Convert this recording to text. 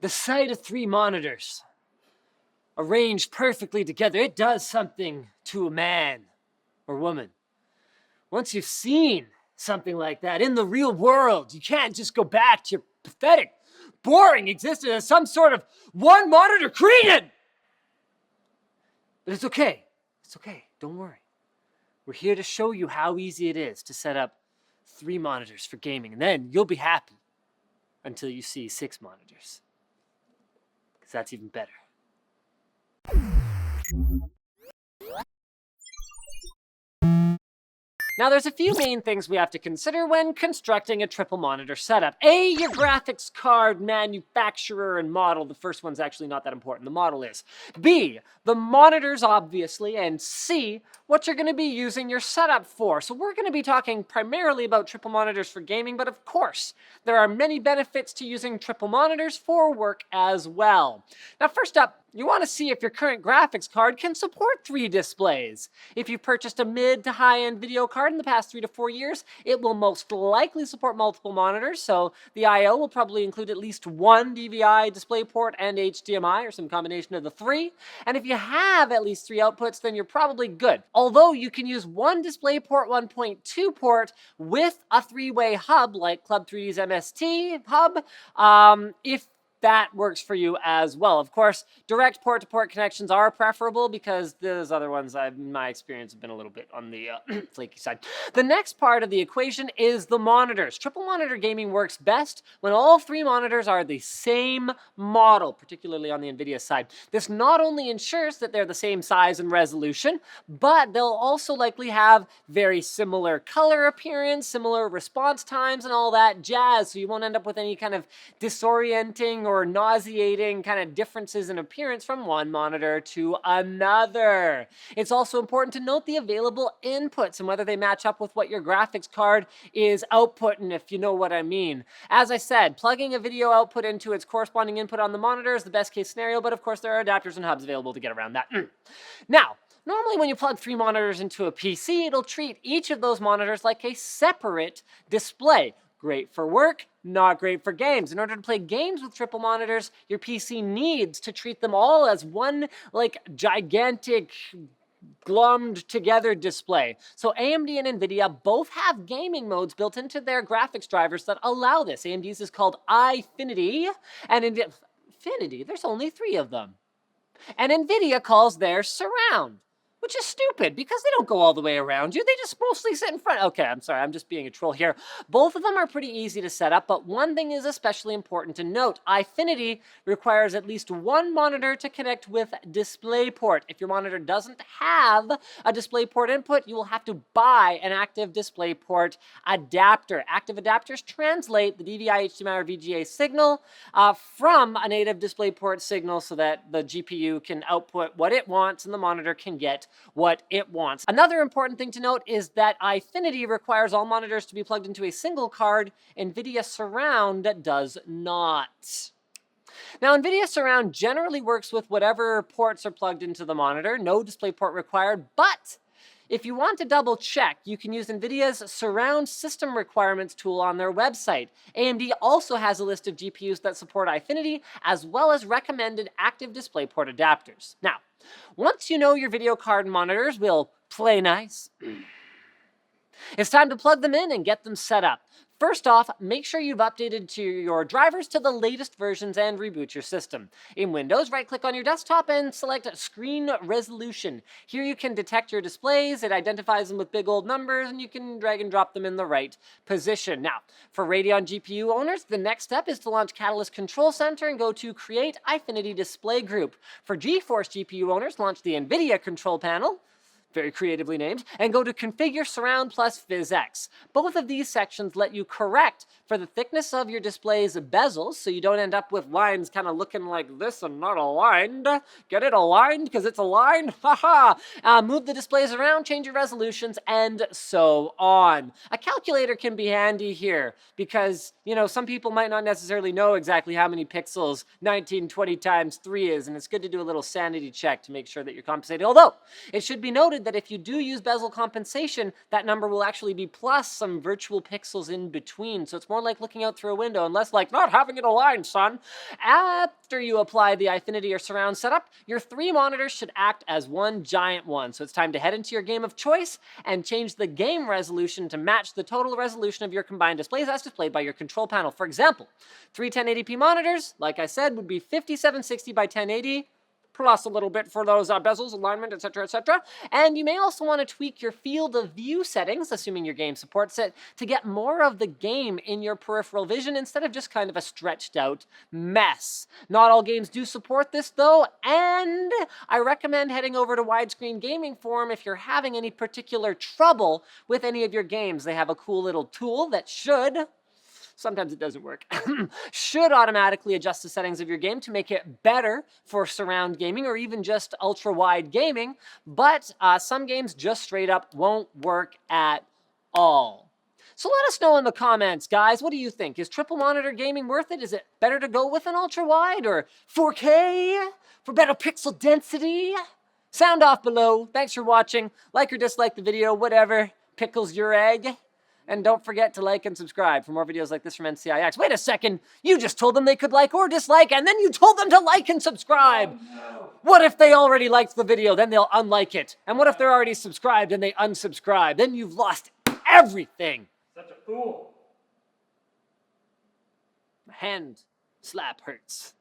The sight of 3 monitors arranged perfectly together, it does something to a man or woman. Once you've seen something like that in the real world, you can't just go back to your pathetic, boring existence as some sort of one monitor cretin. But it's okay. It's okay. Don't worry. We're here to show you how easy it is to set up 3 monitors for gaming, and then you'll be happy until you see 6 monitors. Because that's even better. Now, there's a few main things we have to consider when constructing a triple monitor setup. A, your graphics card manufacturer and model. The first one's actually not that important. The model is. B, the monitors, obviously. And C, what you're going to be using your setup for. So we're going to be talking primarily about triple monitors for gaming, but of course, there are many benefits to using triple monitors for work as well. Now, first up, you want to see if your current graphics card can support 3 displays. If you've purchased a mid to high-end video card in the past 3 to 4 years, it will most likely support multiple monitors, so the I/O will probably include at least 1 DVI, DisplayPort, and HDMI, or some combination of the 3. And if you have at least 3 outputs, then you're probably good. Although you can use 1 DisplayPort 1.2 port with a 3-way hub, like Club 3D's MST hub, if that works for you as well. Of course, direct port-to-port connections are preferable because those other ones, in my experience, have been a little bit on the flaky side. The next part of the equation is the monitors. Triple monitor gaming works best when all 3 monitors are the same model, particularly on the Nvidia side. This not only ensures that they're the same size and resolution, but they'll also likely have very similar color appearance, similar response times, and all that jazz, so you won't end up with any kind of disorienting or nauseating kind of differences in appearance from one monitor to another. It's also important to note the available inputs and whether they match up with what your graphics card is outputting, if you know what I mean. As I said, plugging a video output into its corresponding input on the monitor is the best case scenario, but of course there are adapters and hubs available to get around that. Now, normally when you plug 3 monitors into a PC, it'll treat each of those monitors like a separate display. Great for work, not great for games. In order to play games with triple monitors, your PC needs to treat them all as one, like, gigantic, glommed together display. So AMD and Nvidia both have gaming modes built into their graphics drivers that allow this. AMD's is called iFinity, and Infinity, there's only 3 of them. And Nvidia calls theirs Surround, which is stupid because they don't go all the way around you. They just mostly sit in front. Okay, I'm sorry, I'm just being a troll here. Both of them are pretty easy to set up, but one thing is especially important to note. iFinity requires at least 1 monitor to connect with DisplayPort. If your monitor doesn't have a DisplayPort input, you will have to buy an active DisplayPort adapter. Active adapters translate the DVI, HDMI, or VGA signal from a native DisplayPort signal so that the GPU can output what it wants and the monitor can get what it wants. Another important thing to note is that iFinity requires all monitors to be plugged into a single card. Nvidia Surround does not. Now, Nvidia Surround generally works with whatever ports are plugged into the monitor, no DisplayPort required, but if you want to double check, you can use Nvidia's Surround System Requirements tool on their website. AMD also has a list of GPUs that support iFinity, as well as recommended active DisplayPort adapters. Now, once you know your video card and monitors will play nice, it's time to plug them in and get them set up. First off, make sure you've updated your drivers to the latest versions and reboot your system. In Windows, right-click on your desktop and select Screen Resolution. Here you can detect your displays, it identifies them with big old numbers, and you can drag and drop them in the right position. Now, for Radeon GPU owners, the next step is to launch Catalyst Control Center and go to Create iFinity Display Group. For GeForce GPU owners, launch the Nvidia Control Panel, very creatively named, and go to Configure Surround plus PhysX. Both of these sections let you correct for the thickness of your display's bezels, so you don't end up with lines kind of looking like this and not aligned. Get it aligned because it's aligned? Haha! Move the displays around, change your resolutions, and so on. A calculator can be handy here because, you know, some people might not necessarily know exactly how many pixels 1920 times 3 is, and it's good to do a little sanity check to make sure that you're compensating. Although, it should be noted noted that if you do use bezel compensation, that number will actually be plus some virtual pixels in between. So it's more like looking out through a window and less like not having it aligned, son. After you apply the Eyefinity or Surround setup, your 3 monitors should act as one giant one. So it's time to head into your game of choice and change the game resolution to match the total resolution of your combined displays as displayed by your control panel. For example, 3 1080p monitors, like I said, would be 5760 by 1080, plus a little bit for those bezels, alignment, etc., etc. And you may also want to tweak your field of view settings, assuming your game supports it, to get more of the game in your peripheral vision instead of just kind of a stretched out mess. Not all games do support this though, and I recommend heading over to Widescreen Gaming Forum if you're having any particular trouble with any of your games. They have a cool little tool that should, sometimes it doesn't work, should automatically adjust the settings of your game to make it better for surround gaming or even just ultra-wide gaming, but some games just straight up won't work at all. So let us know in the comments, guys, what do you think? Is triple monitor gaming worth it? Is it better to go with an ultra-wide or 4K for better pixel density? Sound off below. Thanks for watching. Like or dislike the video, whatever pickles your egg. And don't forget to like and subscribe for more videos like this from NCIX. Wait a second, you just told them they could like or dislike, and then you told them to like and subscribe. Oh, no. What if they already liked the video, then they'll unlike it? And what if they're already subscribed and they unsubscribe? Then you've lost everything. Such a fool. My hand slap hurts.